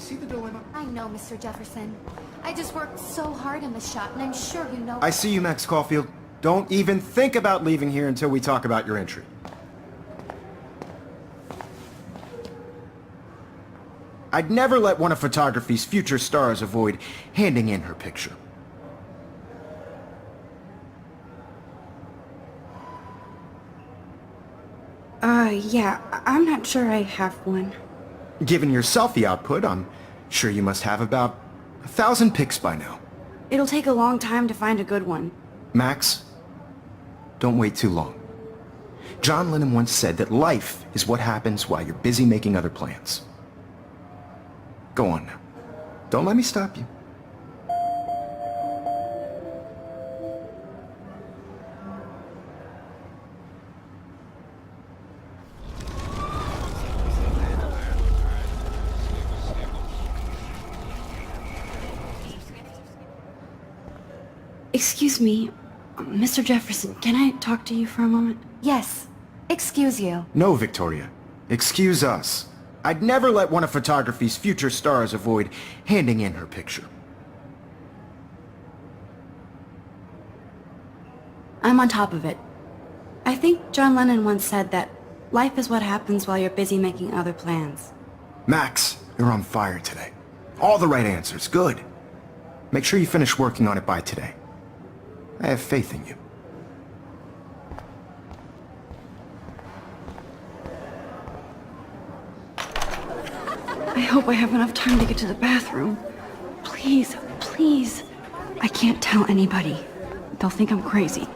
see the dilemma? I know, Mr. Jefferson. I just worked so hard in the shop, and I'm sure you know... I see you, Max Caulfield. Don't even think about leaving here until we talk about your entry. I'd never let one of photography's future stars avoid handing in her picture. Yeah, I'm not sure I have one. Given your selfie output, I'm sure you must have about 1,000 pics by now. It'll take a long time to find a good one. Max, don't wait too long. John Lennon once said that life is what happens while you're busy making other plans. Go on now. Don't let me stop you. Excuse me, Mr. Jefferson, can I talk to you for a moment? Yes. Excuse you. No, Victoria. Excuse us. I'd never let one of photography's future stars avoid handing in her picture. I'm on top of it. I think John Lennon once said that life is what happens while you're busy making other plans. Max, you're on fire today. All the right answers. Good. Make sure you finish working on it by today. I have faith in you. I hope I have enough time to get to the bathroom. Please, please. I can't tell anybody. They'll think I'm crazy.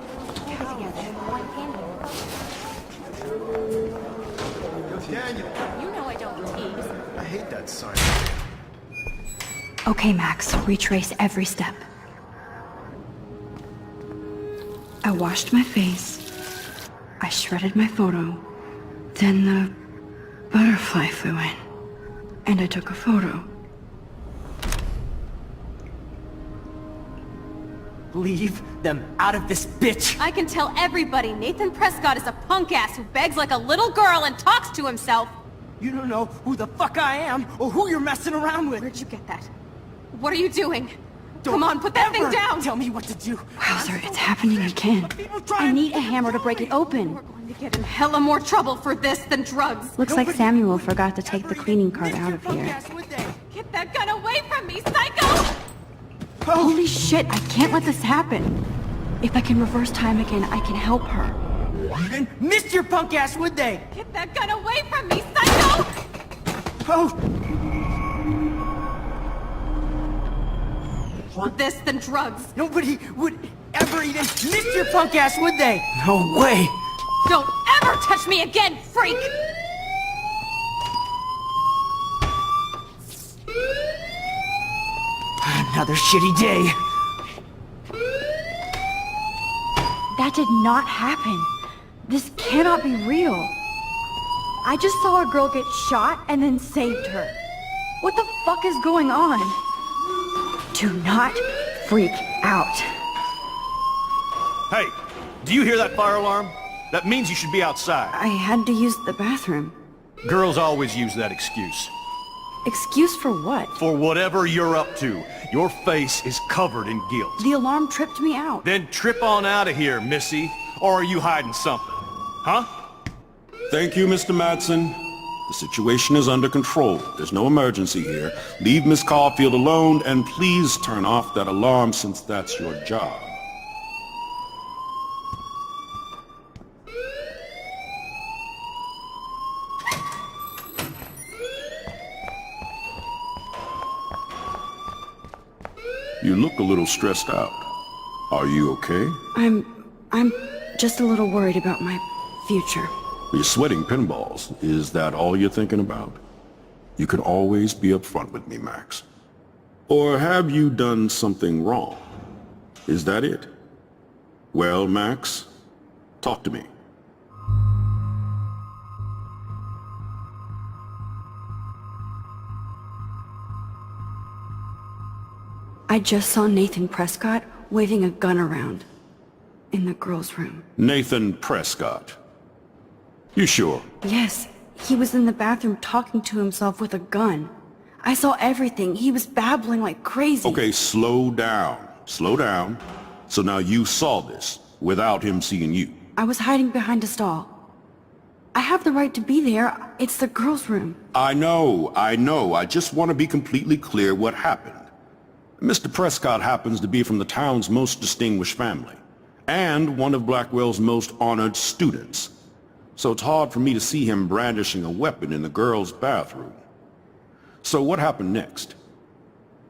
Daniel, You know I don't tease. I hate that sign. Okay, Max, retrace every step. I washed my face. I shredded my photo. Then the butterfly flew in. And I took a photo. Leave them out of this bitch! I can tell everybody Nathan Prescott is a punk ass who begs like a little girl and talks to himself. You don't know who the fuck I am or who you're messing around with. Where'd you get that? What are you doing? Don't Come on, put that thing ever down! Tell me what to do. Wowzer, it's happening again. People try I and need a hammer to break it open. We're going to get in hella more trouble for this than drugs. Looks like Samuel forgot to take the cleaning cart out of here. Get that gun away from me, psycho! Holy shit, I can't let this happen. If I can reverse time again, I can help her. You didn't miss your punk ass, would they? Get that gun away from me, psycho! Oh! Want this than drugs. Nobody would ever even miss your punk ass, would they? No way! Don't ever touch me again, freak! Another shitty day. That did not happen. This cannot be real. I just saw a girl get shot and then saved her. What the fuck is going on? Do not freak out. Hey, do you hear that fire alarm? That means you should be outside. I had to use the bathroom. Girls always use that excuse. Excuse for what? For whatever you're up to, your face is covered in guilt. The alarm tripped me out. Then trip on out of here, Missy. Or are you hiding something? Huh? Thank you, Mr. Madsen. The situation is under control. There's no emergency here. Leave Miss Caulfield alone, and please turn off that alarm since that's your job. You look a little stressed out. Are you okay? I'm just a little worried about my future. You're sweating pinballs. Is that all you're thinking about? You can always be upfront with me, Max. Or have you done something wrong? Is that it? Well, Max, talk to me. I just saw Nathan Prescott waving a gun around in the girls' room. Nathan Prescott. You sure? Yes, he was in the bathroom talking to himself with a gun. I saw everything. He was babbling like crazy. Okay, slow down. Slow down. So now you saw this without him seeing you. I was hiding behind a stall. I have the right to be there. It's the girls' room. I know. I just want to be completely clear what happened. Mr. Prescott happens to be from the town's most distinguished family, and one of Blackwell's most honored students. So it's hard for me to see him brandishing a weapon in the girls' bathroom. So what happened next?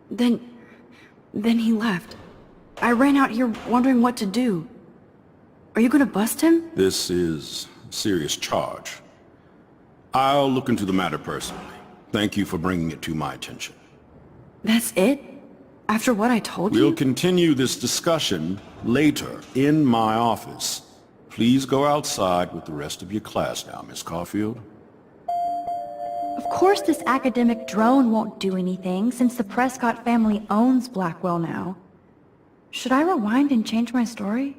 Then he left. I ran out here wondering what to do. Are you gonna bust him? This is a serious charge. I'll look into the matter personally. Thank you for bringing it to my attention. That's it? After what I told you? We'll continue this discussion later in my office. Please go outside with the rest of your class now, Miss Caulfield. Of course this academic drone won't do anything since the Prescott family owns Blackwell now. Should I rewind and change my story?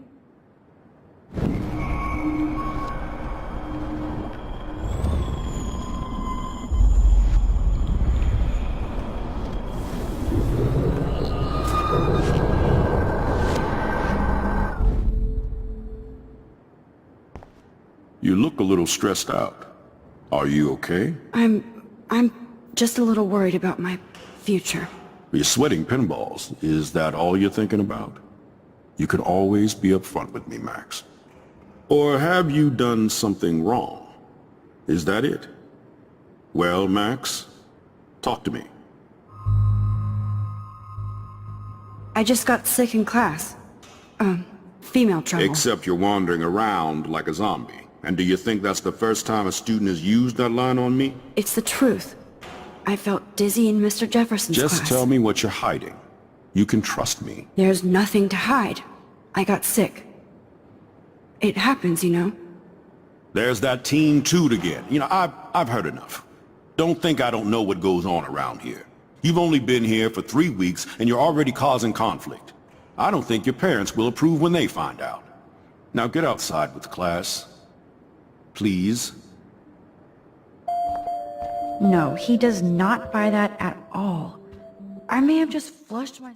You look a little stressed out. Are you okay? I'm just a little worried about my future. You're sweating pinballs. Is that all you're thinking about? You can always be upfront with me, Max. Or have you done something wrong? Is that it? Well, Max, talk to me. I just got sick in class. Female trouble. Except you're wandering around like a zombie. And do you think that's the first time a student has used that line on me? It's the truth. I felt dizzy in Mr. Jefferson's class. Just tell me what you're hiding. You can trust me. There's nothing to hide. I got sick. It happens, you know. There's that teen toot again. You know, I've heard enough. Don't think I don't know what goes on around here. You've only been here for 3 weeks and you're already causing conflict. I don't think your parents will approve when they find out. Now get outside with the class. Please. No, he does not buy that at all. I may have just flushed my...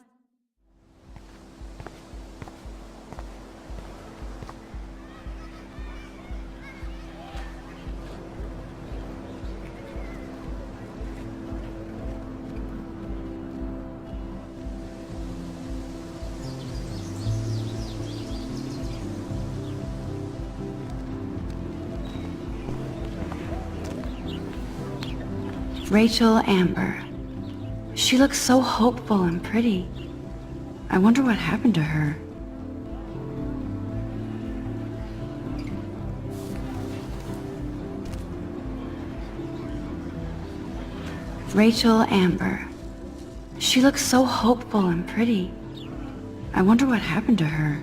Rachel Amber. She looks so hopeful and pretty. I wonder what happened to her. Rachel Amber. She looks so hopeful and pretty. I wonder what happened to her.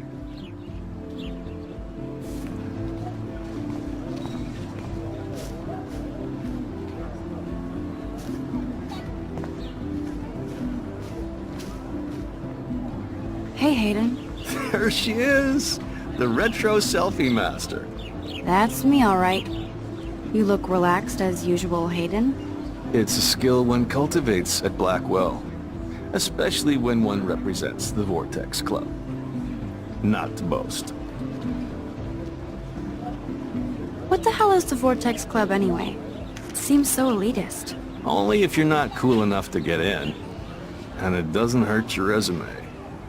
Hey, Hayden. There she is! The retro selfie master. That's me, all right. You look relaxed as usual, Hayden. It's a skill one cultivates at Blackwell, especially when one represents the Vortex Club. Not to boast. What the hell is the Vortex Club anyway? It seems so elitist. Only if you're not cool enough to get in. And it doesn't hurt your resume.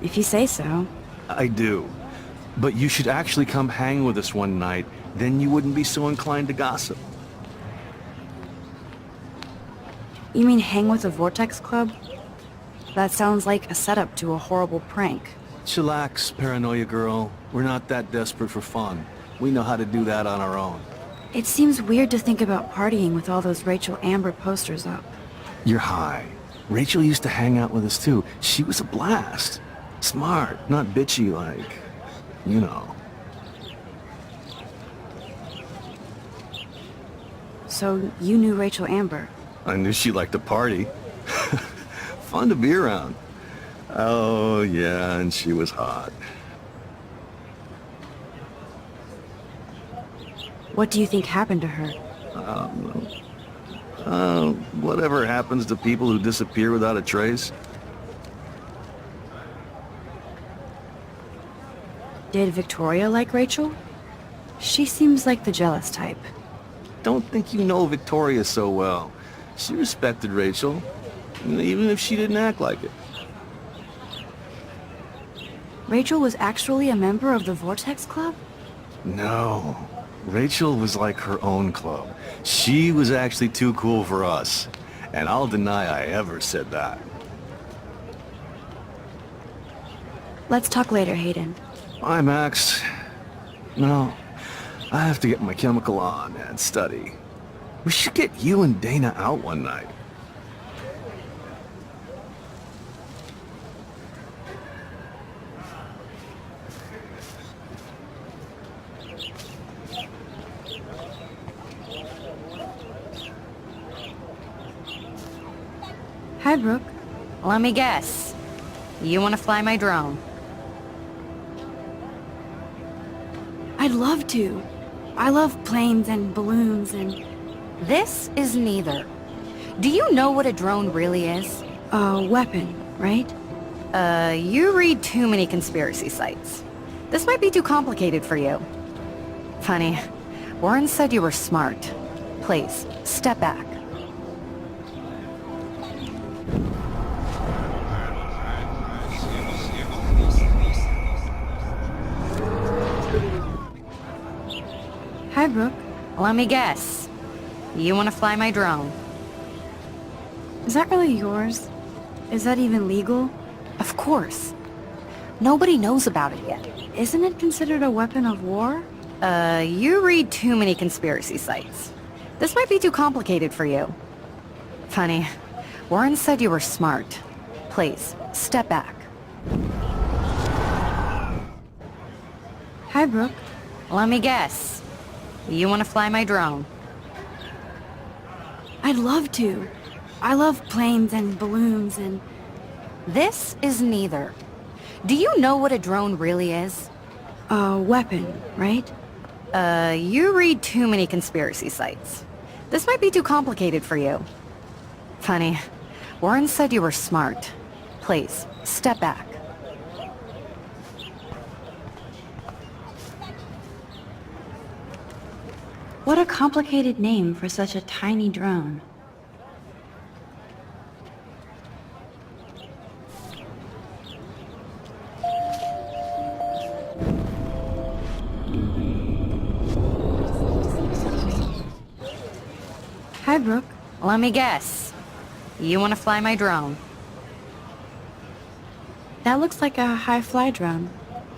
If you say so. I do. But you should actually come hang with us one night, then you wouldn't be so inclined to gossip. You mean hang with the Vortex Club? That sounds like a setup to a horrible prank. Chillax, paranoia girl. We're not that desperate for fun. We know how to do that on our own. It seems weird to think about partying with all those Rachel Amber posters up. You're high. Rachel used to hang out with us too. She was a blast. Smart, not bitchy like, you know. So you knew Rachel Amber? I knew she liked to party. Fun to be around. Oh, yeah, and she was hot. What do you think happened to her? Whatever happens to people who disappear without a trace? Did Victoria like Rachel? She seems like the jealous type. Don't think you know Victoria so well. She respected Rachel, even if she didn't act like it. Rachel was actually a member of the Vortex Club? No. Rachel was like her own club. She was actually too cool for us. And I'll deny I ever said that. Let's talk later, Hayden. Bye, Max. No, I have to get my chemical on and study. We should get you and Dana out one night. Hi, Brooke. Let me guess. You want to fly my drone? I'd love to. I love planes and balloons and... This is neither. Do you know what a drone really is? a weapon, right? You read too many conspiracy sites. This might be too complicated for you. Funny, Warren said you were smart. Please, step back. Hi, Brooke. Let me guess. You want to fly my drone? Is that really yours? Is that even legal? Of course. Nobody knows about it yet. Isn't it considered a weapon of war? You read too many conspiracy sites. This might be too complicated for you. Funny, Warren said you were smart. Please, step back. Hi, Brooke. Let me guess. You want to fly my drone? I'd love to. I love planes and balloons and... This is neither. Do you know what a drone really is? a weapon, right? You read too many conspiracy sites. This might be too complicated for you. Funny, Warren said you were smart. Please, step back. What a complicated name for such a tiny drone. Hi, Brooke. Let me guess. You want to fly my drone? That looks like a high-fly drone.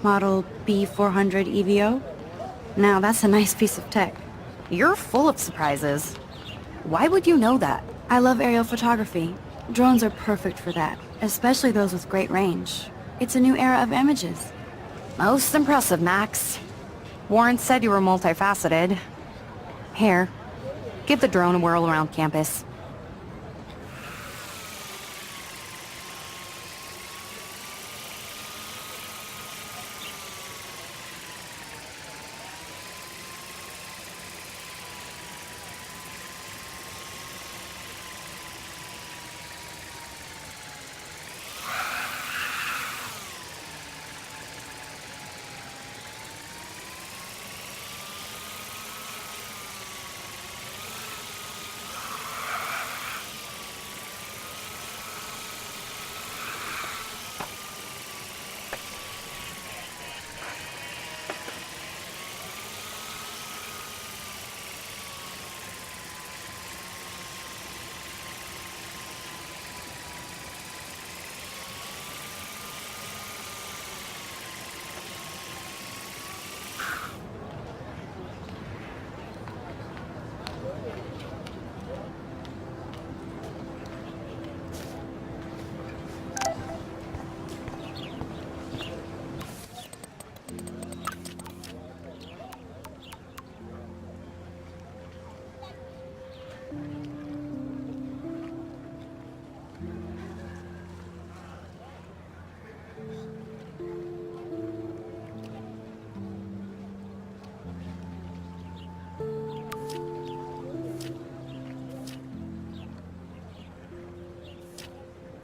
Model B400 EVO. Now, that's a nice piece of tech. You're full of surprises. Why would you know that? I love aerial photography. Drones are perfect for that, especially those with great range. It's a new era of images. Most impressive, Max. Warren said you were multifaceted. Here, give the drone a whirl around campus.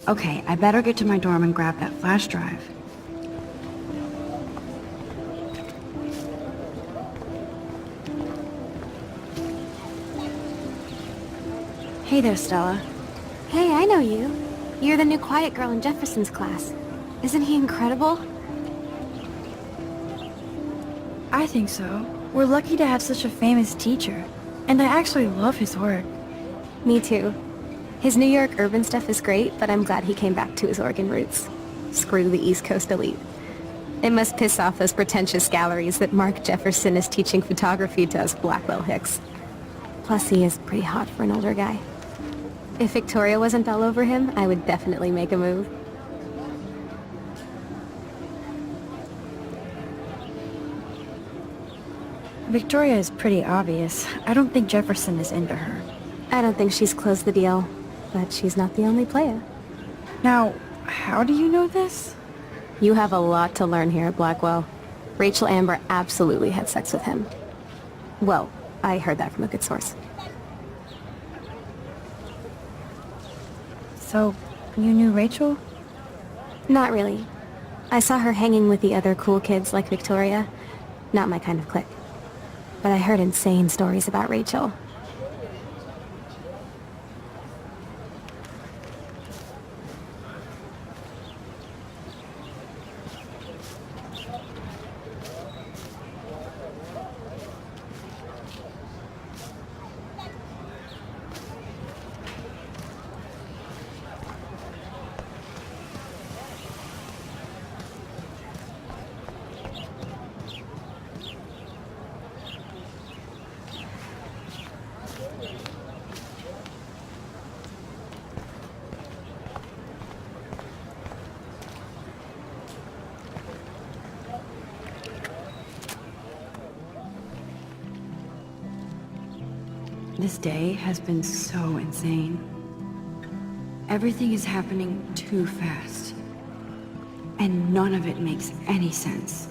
Okay, I better get to my dorm and grab that flash drive. Hey there, Stella. Hey, I know you. You're the new quiet girl in Jefferson's class. Isn't he incredible? I think so. We're lucky to have such a famous teacher. And I actually love his work. Me too. His New York urban stuff is great, but I'm glad he came back to his Oregon roots. Screw the East Coast elite. It must piss off those pretentious galleries that Mark Jefferson is teaching photography to us Blackwell hicks. Plus, he is pretty hot for an older guy. If Victoria wasn't all over him, I would definitely make a move. Victoria is pretty obvious. I don't think Jefferson is into her. I don't think she's closed the deal, but she's not the only player. Now, how do you know this? You have a lot to learn here at Blackwell. Rachel Amber absolutely had sex with him. Well, I heard that from a good source. So, you knew Rachel? Not really. I saw her hanging with the other cool kids like Victoria. Not my kind of clique. But I heard insane stories about Rachel. This day has been so insane. Everything is happening too fast. And none of it makes any sense.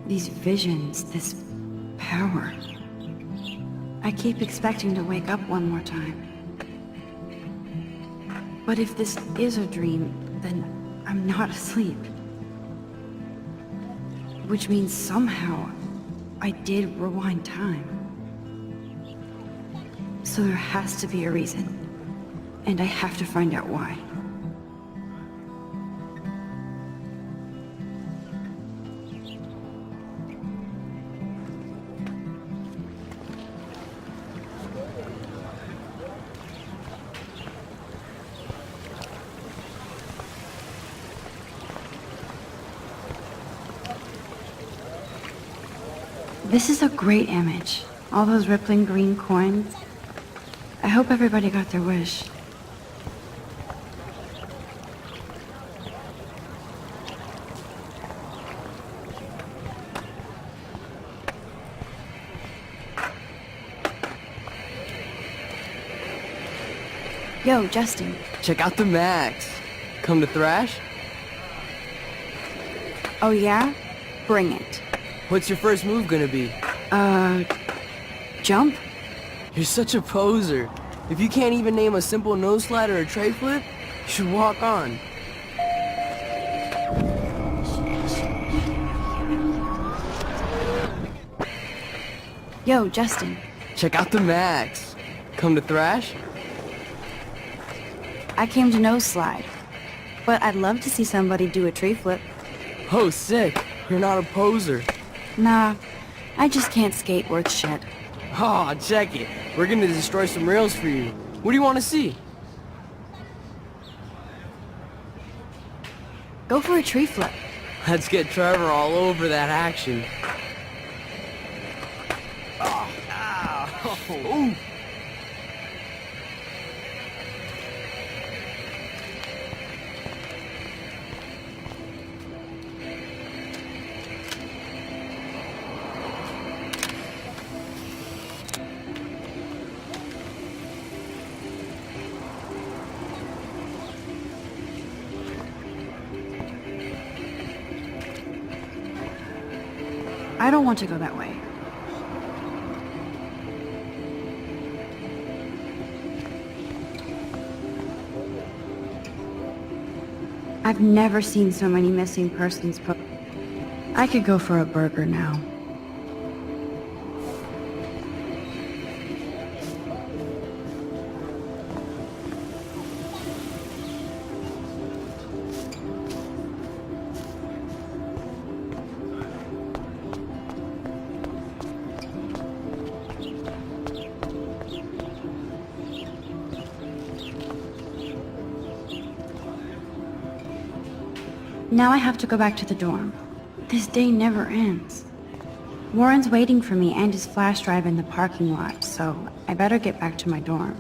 These visions, this power. I keep expecting to wake up one more time. But if this is a dream, then I'm not asleep. Which means somehow I did rewind time. So there has to be a reason. And I have to find out why. This is a great image. All those rippling green coins. I hope everybody got their wish. Yo, Justin. Check out the Max. Come to thrash? Oh yeah? Bring it. What's your first move gonna be? Jump? You're such a poser. If you can't even name a simple nose slide or a tray flip, you should walk on. Yo, Justin. Check out the Max. Come to thrash? I came to nose slide. But I'd love to see somebody do a tree flip. Oh, sick. You're not a poser. Nah, I just can't skate worth shit. Oh, check it. We're gonna destroy some rails for you. What do you want to see? Go for a tree flip. Let's get Trevor all over that action. Oh, ow. Ooh. I don't want to go that way. I've never seen so many missing persons I could go for a burger now. Now I have to go back to the dorm. This day never ends. Warren's waiting for me and his flash drive in the parking lot, so I better get back to my dorm.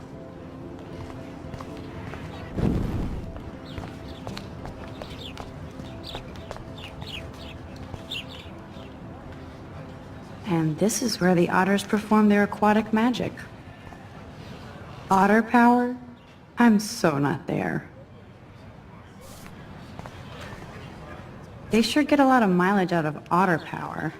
And this is where the otters perform their aquatic magic. Otter power? I'm so not there. They sure get a lot of mileage out of otter power.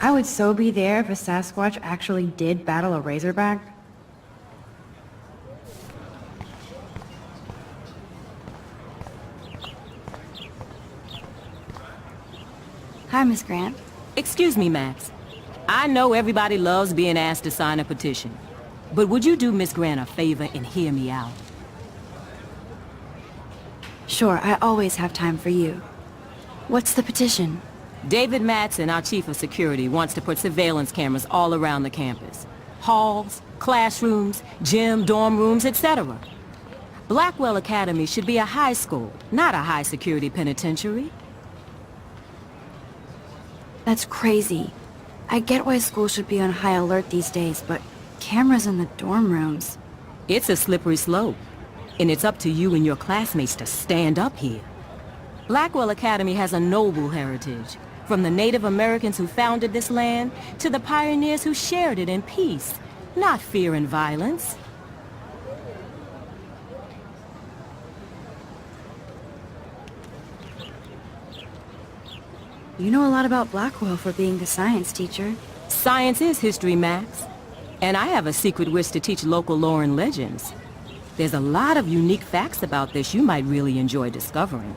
I would so be there if a Sasquatch actually did battle a razorback. Hi, Miss Grant. Excuse me, Max. I know everybody loves being asked to sign a petition. But would you do Miss Grant a favor and hear me out? Sure, I always have time for you. What's the petition? David Madsen, our chief of security, wants to put surveillance cameras all around the campus. Halls, classrooms, gym, dorm rooms, etc. Blackwell Academy should be a high school, not a high-security penitentiary. That's crazy. I get why school should be on high alert these days, but cameras in the dorm rooms... It's a slippery slope, and it's up to you and your classmates to stand up here. Blackwell Academy has a noble heritage, from the Native Americans who founded this land to the pioneers who shared it in peace, not fear and violence. You know a lot about Blackwell for being the science teacher. Science is history, Max. And I have a secret wish to teach local lore and legends. There's a lot of unique facts about this you might really enjoy discovering.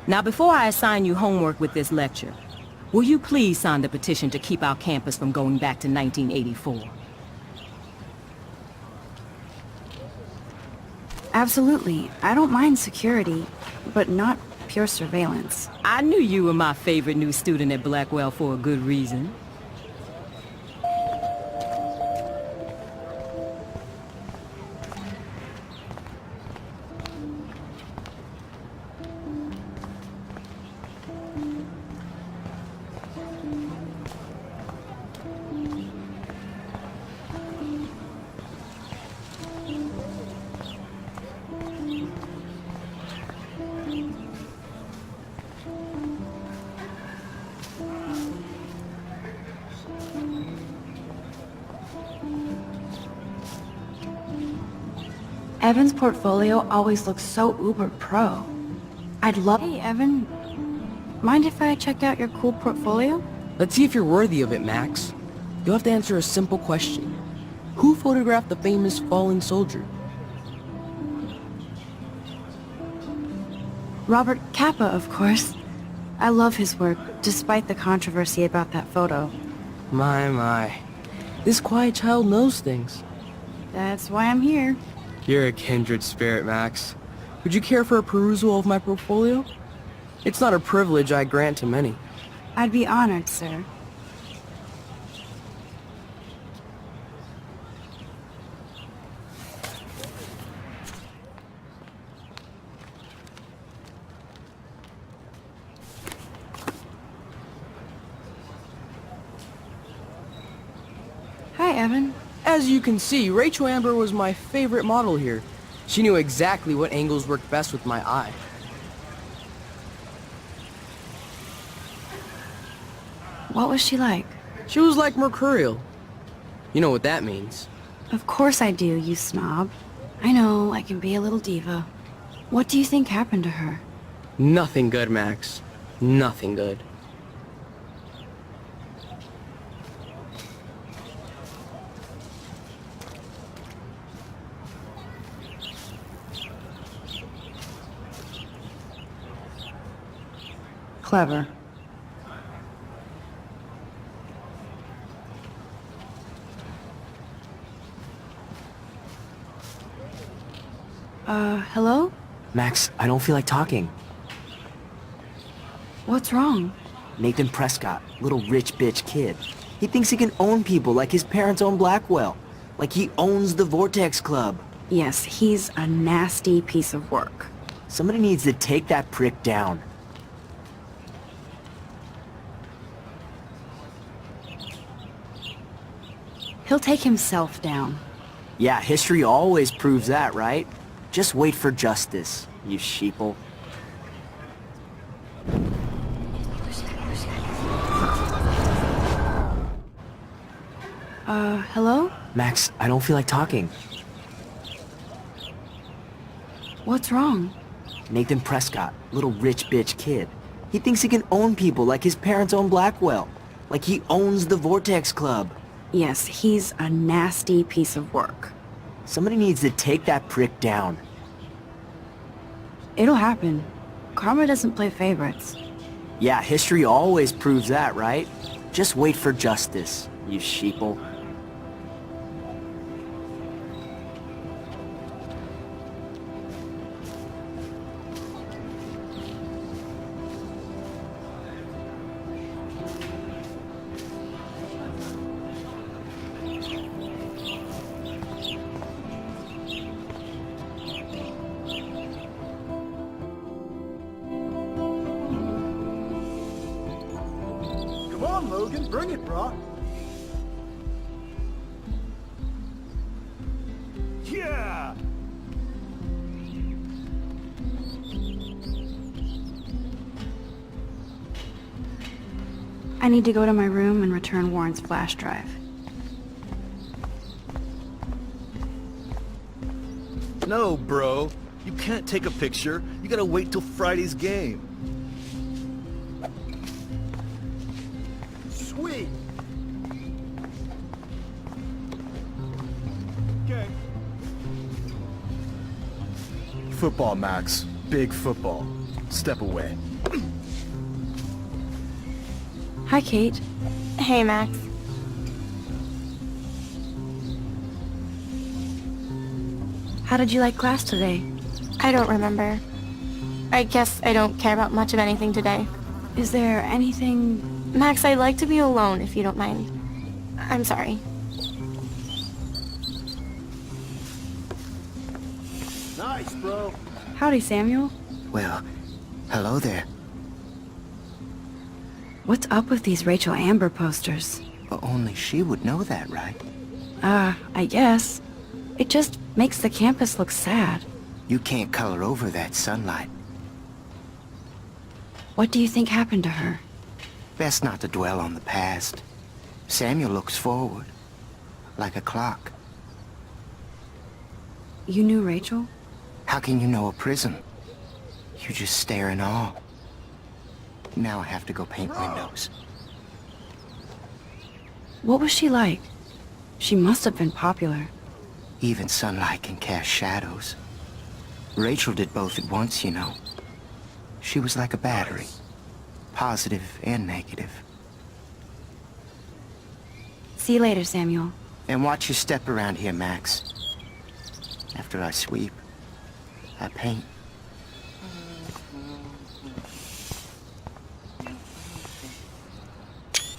Now, before I assign you homework with this lecture, will you please sign the petition to keep our campus from going back to 1984? Absolutely. I don't mind security, but not pure surveillance. I knew you were my favorite new student at Blackwell for a good reason. Evan's portfolio always looks so uber pro. I'd love... Hey, Evan. Mind if I check out your cool portfolio? Let's see if you're worthy of it, Max. You'll have to answer a simple question. Who photographed the famous falling soldier? Robert Capa, of course. I love his work, despite the controversy about that photo. My. This quiet child knows things. That's why I'm here. You're a kindred spirit, Max. Would you care for a perusal of my portfolio? It's not a privilege I grant to many. I'd be honored, sir. Hi, Evan. As you can see, Rachel Amber was my favorite model here. She knew exactly what angles worked best with my eye. What was she like? She was like mercurial. You know what that means. Of course I do, you snob. I know, I can be a little diva. What do you think happened to her? Nothing good, Max. Nothing good. Clever. Hello? Max, I don't feel like talking. What's wrong? Nathan Prescott, little rich bitch kid. He thinks he can own people like his parents own Blackwell. Like he owns the Vortex Club. Yes, he's a nasty piece of work. Somebody needs to take that prick down. He'll take himself down. Yeah, history always proves that, right? Just wait for justice, you sheeple. Hello? Max, I don't feel like talking. What's wrong? Nathan Prescott, little rich bitch kid. He thinks he can own people like his parents own Blackwell. Like he owns the Vortex Club. Yes, he's a nasty piece of work. Somebody needs to take that prick down. It'll happen. Karma doesn't play favorites. Yeah, history always proves that, right? Just wait for justice, you sheeple. Come on, Logan, bring it, bro. Yeah! I need to go to my room and return Warren's flash drive. No, bro. You can't take a picture. You gotta wait till Friday's game. Sweet. Okay. Football, Max. Big football. Step away. Hi, Kate. Hey, Max. How did you like class today? I don't remember. I guess I don't care about much of anything today. Is there anything... Max, I'd like to be alone if you don't mind. I'm sorry. Nice, bro. Howdy, Samuel. Well, hello there. What's up with these Rachel Amber posters? Only she would know that, right? I guess. It just makes the campus look sad. You can't color over that sunlight. What do you think happened to her? Best not to dwell on the past. Samuel looks forward, like a clock. You knew Rachel? How can you know a prism? You just stare in awe. Now I have to go paint windows. What was she like? She must have been popular. Even sunlight can cast shadows. Rachel did both at once, you know. She was like a battery. Positive and negative. See you later, Samuel. And watch your step around here, Max. After I sweep, I paint.